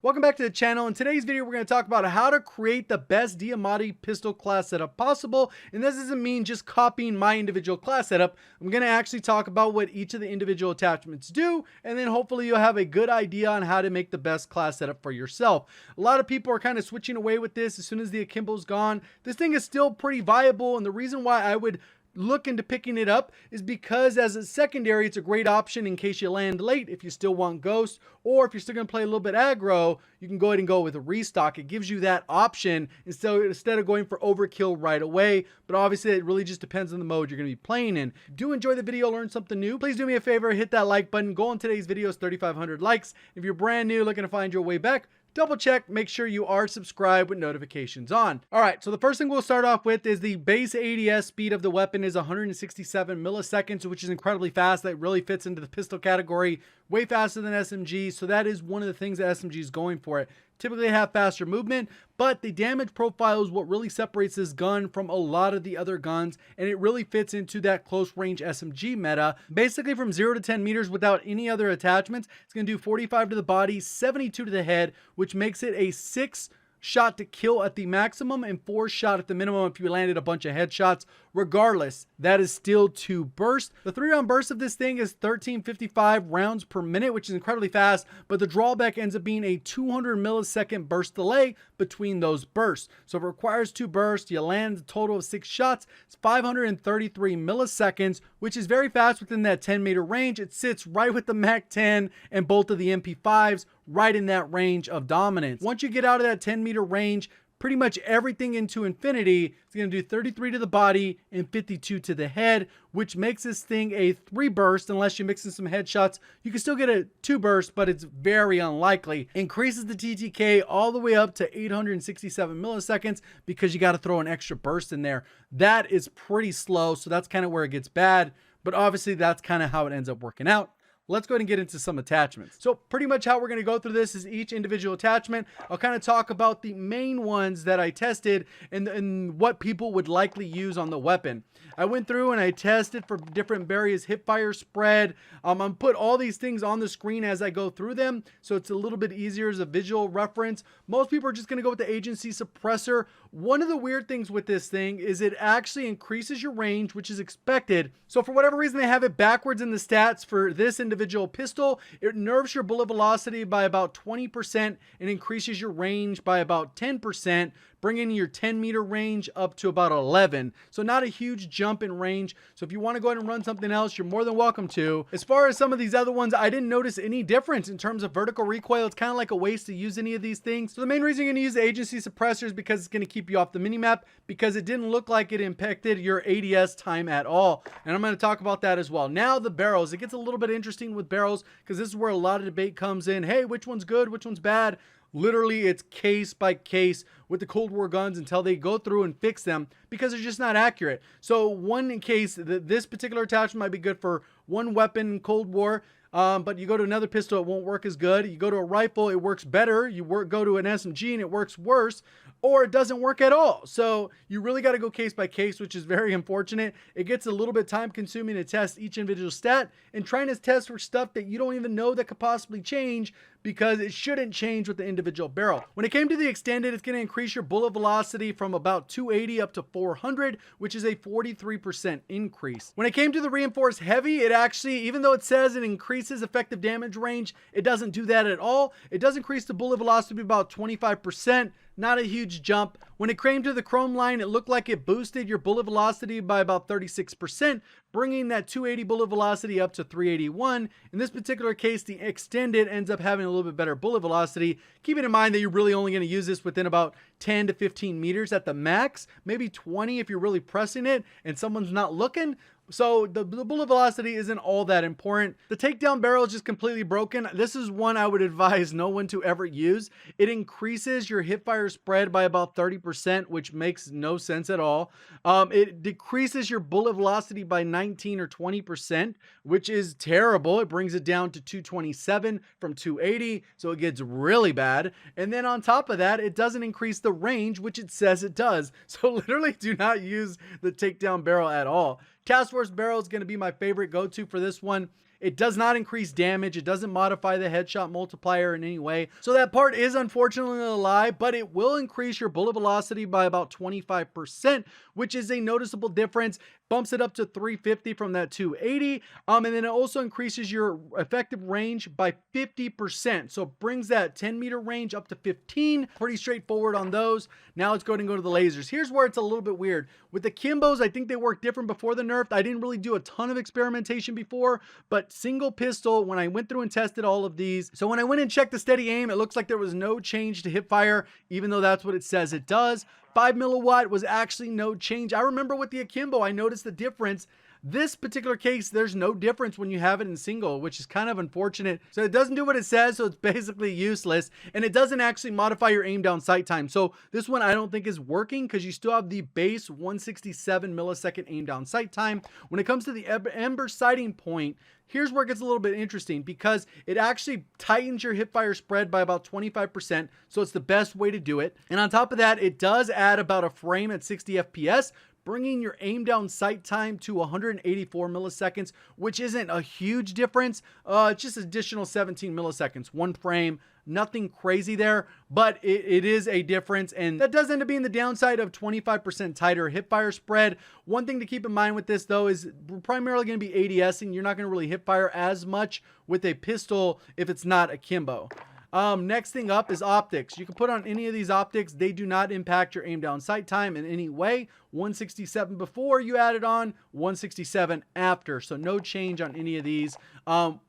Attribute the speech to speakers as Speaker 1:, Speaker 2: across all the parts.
Speaker 1: Welcome back to the channel. In today's video, we're going to talk about how to create the best Diamatti pistol class setup possible. And this doesn't mean just copying my individual class setup. I'm going to actually talk about what each of the individual attachments do, and then hopefully you'll have a good idea on how to make the best class setup for yourself. A lot of people are kind of switching away with this as soon as the akimbo's gone. This thing is still pretty viable, and the reason why I would look into picking it up is because as a secondary, it's a great option in case you land late if you still want ghost, or if you're still going to play a little bit aggro, you can go ahead and go with a restock. It gives you that option instead of going for overkill right away. But obviously it really just depends on the mode you're going to be playing in. Do enjoy the video, learn something new, please do me a favor, hit that like button. Goal in today's video is 3,500 likes. If you're brand new looking to find your way back, double check, make sure you are subscribed with notifications on. All right, so the first thing we'll start off with is the base ADS speed of the weapon is 167 milliseconds, which is incredibly fast. That really fits into the pistol category, way faster than SMG. So that is one of the things that SMG is going for. It typically have faster movement, but the damage profile is what really separates this gun from a lot of the other guns, and it really fits into that close range SMG meta. Basically from 0 to 10 meters without any other attachments, it's going to do 45 to the body, 72 to the head, which makes it a 6 shot to kill at the maximum and 4 shot at the minimum if you landed a bunch of headshots. Regardless, that is still 2 bursts. The 3-round burst of this thing is 1355 rounds per minute, which is incredibly fast, but the drawback ends up being a 200 millisecond burst delay between those bursts. So if it requires 2 bursts, you land a total of 6 shots. It's 533 milliseconds, which is very fast within that 10-meter range. It sits right with the MAC-10 and both of the MP5s, right in that range of dominance. Once you get out of that 10-meter range, pretty much everything into infinity, it's going to do 33 to the body and 52 to the head, which makes this thing a 3 burst. Unless you mix in some headshots, you can still get a 2 burst, but it's very unlikely. Increases the TTK all the way up to 867 milliseconds because you got to throw an extra burst in there. That is pretty slow, so that's kind of where it gets bad, but obviously that's kind of how it ends up working out. Let's go ahead and get into some attachments. So pretty much how we're going to go through this is each individual attachment. I'll kind of talk about the main ones that I tested and what people would likely use on the weapon. I went through and I tested for different various hip fire spread. I'm put all these things on the screen as I go through them, so it's a little bit easier as a visual reference. Most people are just going to go with the agency suppressor. One of the weird things with this thing is it actually increases your range, which is expected. So for whatever reason, they have it backwards in the stats for this individual pistol. It nerfs your bullet velocity by about 20% and increases your range by about 10%, bringing your 10-meter range up to about 11. So not a huge jump in range. So if you want to go ahead and run something else, you're more than welcome to. As far as some of these other ones, I didn't notice any difference in terms of vertical recoil. It's kind of like a waste to use any of these things. So the main reason you're going to use the agency suppressor is because it's going to keep you off the minimap, because it didn't look like it impacted your ADS time at all. And I'm going to talk about that as well. Now the barrels, it gets a little bit interesting with barrels because this is where a lot of debate comes in. Hey, which one's good? Which one's bad? Literally, it's case by case with the Cold War guns until they go through and fix them, because they're just not accurate. So one case, this particular attachment might be good for one weapon in Cold War, but you go to another pistol, it won't work as good. You go to a rifle, it works better. You go to an SMG and it works worse, or it doesn't work at all. So you really got to go case by case, which is very unfortunate. It gets a little bit time consuming to test each individual stat and trying to test for stuff that you don't even know that could possibly change, because it shouldn't change with the individual barrel. When it came to the extended, it's going to increase your bullet velocity from about 280 up to 400, which is a 43% increase. When it came to the reinforced heavy, it actually, even though it says it increases effective damage range, it doesn't do that at all. It does increase the bullet velocity by about 25%. Not a huge jump. When it came to the chrome line, it looked like it boosted your bullet velocity by about 36%, bringing that 280 bullet velocity up to 381. In this particular case, the extended ends up having a little bit better bullet velocity. Keeping in mind that you're really only going to use this within about 10 to 15 meters at the max, maybe 20 if you're really pressing it and someone's not looking. So the bullet velocity isn't all that important. The takedown barrel is just completely broken. This is one I would advise no one to ever use. It increases your hip fire spread by about 30%, which makes no sense at all. It decreases your bullet velocity by 19 or 20%, which is terrible. It brings it down to 227 from 280, so it gets really bad. And then on top of that, it doesn't increase the range, which it says it does. So literally do not use the takedown barrel at all. Task Force barrel is going to be my favorite go-to for this one. It does not increase damage. It doesn't modify the headshot multiplier in any way. So that part is unfortunately a lie, but it will increase your bullet velocity by about 25%, which is a noticeable difference. Bumps it up to 350 from that 280. And then it also increases your effective range by 50%. So it brings that 10-meter range up to 15. Pretty straightforward on those. Now let's go ahead and go to the lasers. Here's where it's a little bit weird. With the Kimbos, I think they work different before the nerf. I didn't really do a ton of experimentation before, but single pistol, when I went through and tested all of these. So when I went and checked the steady aim, it looks like there was no change to hip fire, even though that's what it says it does. 5 milliwatt was actually no change. I remember with the Akimbo, I noticed the difference. This particular case, there's no difference when you have it in single, which is kind of unfortunate. So it doesn't do what it says, so it's basically useless. And it doesn't actually modify your aim down sight time. So this one I don't think is working because you still have the base 167 millisecond aim down sight time. When it comes to the Ember sighting point, here's where it gets a little bit interesting because it actually tightens your hip fire spread by about 25%. So it's the best way to do it. And on top of that, it does add about a frame at 60 FPS, bringing your aim down sight time to 184 milliseconds, which isn't a huge difference. It's just additional 17 milliseconds, one frame, nothing crazy there, but it is a difference. And that does end up being the downside of 25% tighter hip fire spread. One thing to keep in mind with this though is we're primarily going to be ADSing. You're not going to really hip fire as much with a pistol if it's not akimbo. Next thing up is optics. You can put on any of these optics. They do not impact your aim down sight time in any way. 167 before you add it on, 167 after. So no change on any of these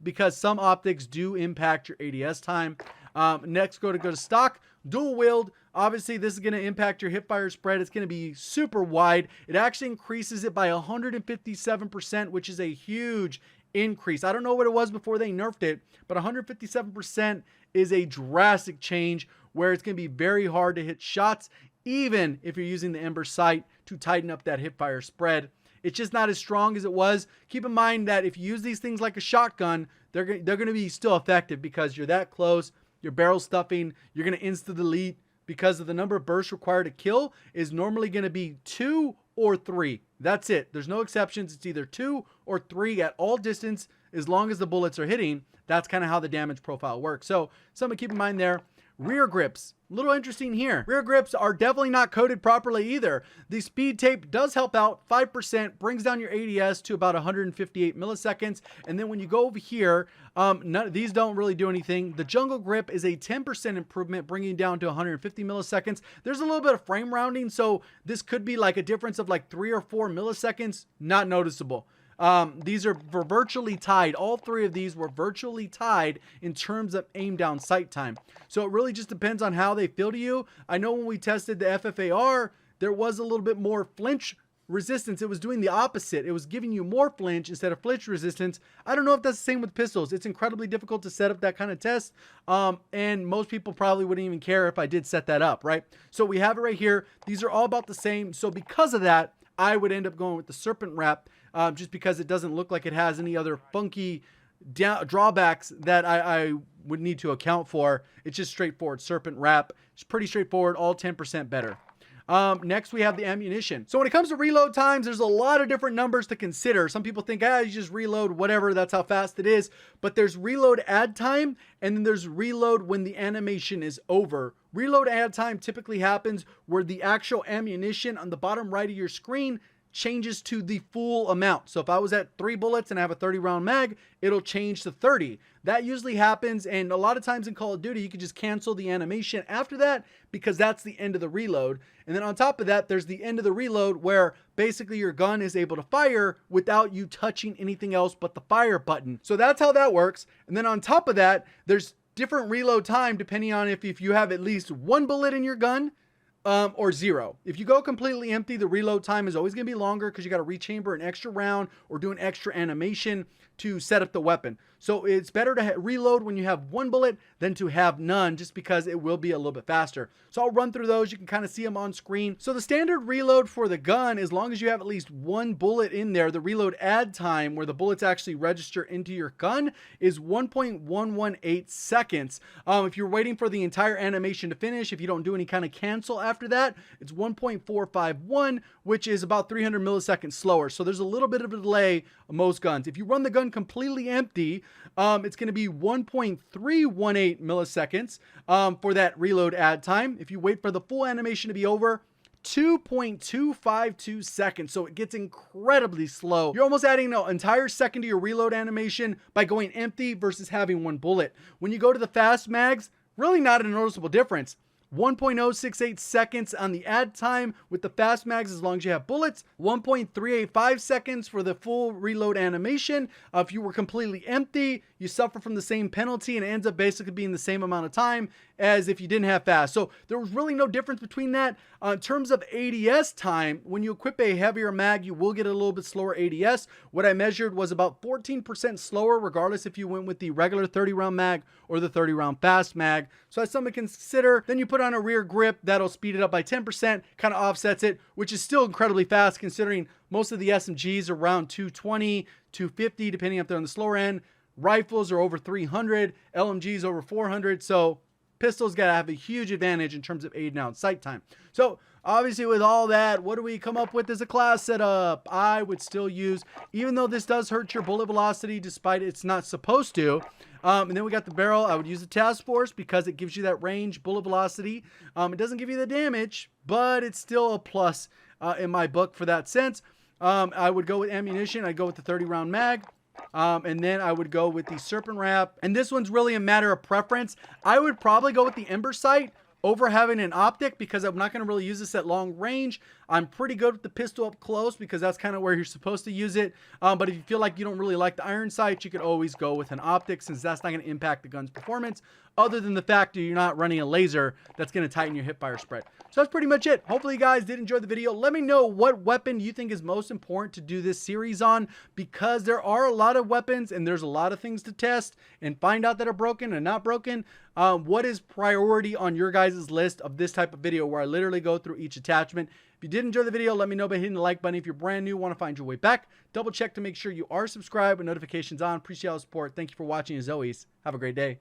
Speaker 1: because some optics do impact your ADS time. Next, go to stock. Dual wield. Obviously, this is going to impact your hip fire spread. It's going to be super wide. It actually increases it by 157%, which is a huge increase. I don't know what it was before they nerfed it, but 157% is a drastic change where it's going to be very hard to hit shots, even if you're using the Ember sight to tighten up that hip fire spread. It's just not as strong as it was. Keep in mind that if you use these things like a shotgun, they're going to be still effective because you're that close. Your barrel stuffing, you're going to insta-delete because of the number of bursts required to kill is normally going to be 2 or 3. That's it. There's no exceptions. It's either 2 or 3 at all distance as long as the bullets are hitting. That's kind of how the damage profile works. So something to keep in mind there. Rear grips, a little interesting here. Rear grips are definitely not coated properly either. The speed tape does help out 5%, brings down your ADS to about 158 milliseconds. And then when you go over here, these don't really do anything. The jungle grip is a 10% improvement, bringing down to 150 milliseconds. There's a little bit of frame rounding, so this could be like a difference of like 3 or 4 milliseconds. Not noticeable. These are virtually tied. All three of these were virtually tied in terms of aim down sight time. So it really just depends on how they feel to you. I know when we tested the FFAR, there was a little bit more flinch resistance. It was doing the opposite. It was giving you more flinch instead of flinch resistance. I don't know if that's the same with pistols. It's incredibly difficult to set up that kind of test. And most people probably wouldn't even care if I did set that up, right? So we have it right here. These are all about the same. So because of that, I would end up going with the Serpent Wrap just because it doesn't look like it has any other funky drawbacks that I would need to account for. It's just straightforward Serpent Wrap. It's pretty straightforward, all 10% better. Next, we have the ammunition. So when it comes to reload times, there's a lot of different numbers to consider. Some people think, you just reload whatever, that's how fast it is. But there's reload add time, and then there's reload when the animation is over. Reload add time typically happens where the actual ammunition on the bottom right of your screen changes to the full amount. So if I was at 3 bullets and I have a 30 round mag, it'll change to 30. That usually happens, and a lot of times in Call of Duty, you can just cancel the animation after that because that's the end of the reload. And then on top of that, there's the end of the reload where basically your gun is able to fire without you touching anything else but the fire button. So that's how that works. And then on top of that, there's different reload time depending on if you have at least 1 bullet in your gun, or 0. If you go completely empty, the reload time is always going to be longer because you got to rechamber an extra round or do an extra animation to set up the weapon. So it's better to reload when you have 1 bullet than to have none, just because it will be a little bit faster. So I'll run through those. You can kind of see them on screen. So the standard reload for the gun, as long as you have at least 1 bullet in there, the reload add time where the bullets actually register into your gun is 1.118 seconds. If you're waiting for the entire animation to finish, if you don't do any kind of cancel after that, it's 1.451, which is about 300 milliseconds slower. So there's a little bit of a delay on most guns. If you run the gun gun completely empty, it's going to be 1.318 milliseconds for that reload add time. If you wait for the full animation to be over, 2.252 seconds. So it gets incredibly slow. You're almost adding an entire second to your reload animation by going empty versus having one bullet. When you go to the fast mags, really not a noticeable difference. 1.068 seconds on the add time with the fast mags as long as you have bullets. 1.385 seconds for the full reload animation. If you were completely empty, you suffer from the same penalty and it ends up basically being the same amount of time as if you didn't have fast. So there was really no difference between that. In terms of ADS time, when you equip a heavier mag, you will get a little bit slower ADS. What I measured was about 14% slower, regardless if you went with the regular 30 round mag or the 30 round fast mag. So that's something to consider. Then you put on a rear grip, that'll speed it up by 10%, kind of offsets it, which is still incredibly fast considering most of the SMGs are around 220, 250, depending if they're on the slower end. Rifles are over 300, LMGs over 400. So pistols got to have a huge advantage in terms of aid and out sight time. So obviously with all that, what do we come up with as a class setup? I would still use, even though this does hurt your bullet velocity despite it's not supposed to. And then we got the barrel. I would use the task force because it gives you that range bullet velocity. It doesn't give you the damage, but it's still a plus in my book for that sense. I would go with ammunition. I'd go with the 30 round mag. And then I would go with the serpent wrap. And this one's really a matter of preference. I would probably go with the ember sight over having an optic because I'm not going to really use this at long range. I'm pretty good with the pistol up close because that's kind of where you're supposed to use it. But if you feel like you don't really like the iron sight, you could always go with an optic since that's not going to impact the gun's performance other than the fact that you're not running a laser that's going to tighten your hip fire spread. So that's pretty much it. Hopefully you guys did enjoy the video. Let me know what weapon you think is most important to do this series on because there are a lot of weapons and there's a lot of things to test and find out that are broken and not broken. What is priority on your guys' list of this type of video where I literally go through each attachment? If you did enjoy the video, let me know by hitting the like button. If you're brand new, want to find your way back, double check to make sure you are subscribed with notifications on. Appreciate all the support. Thank you for watching as always. Have a great day.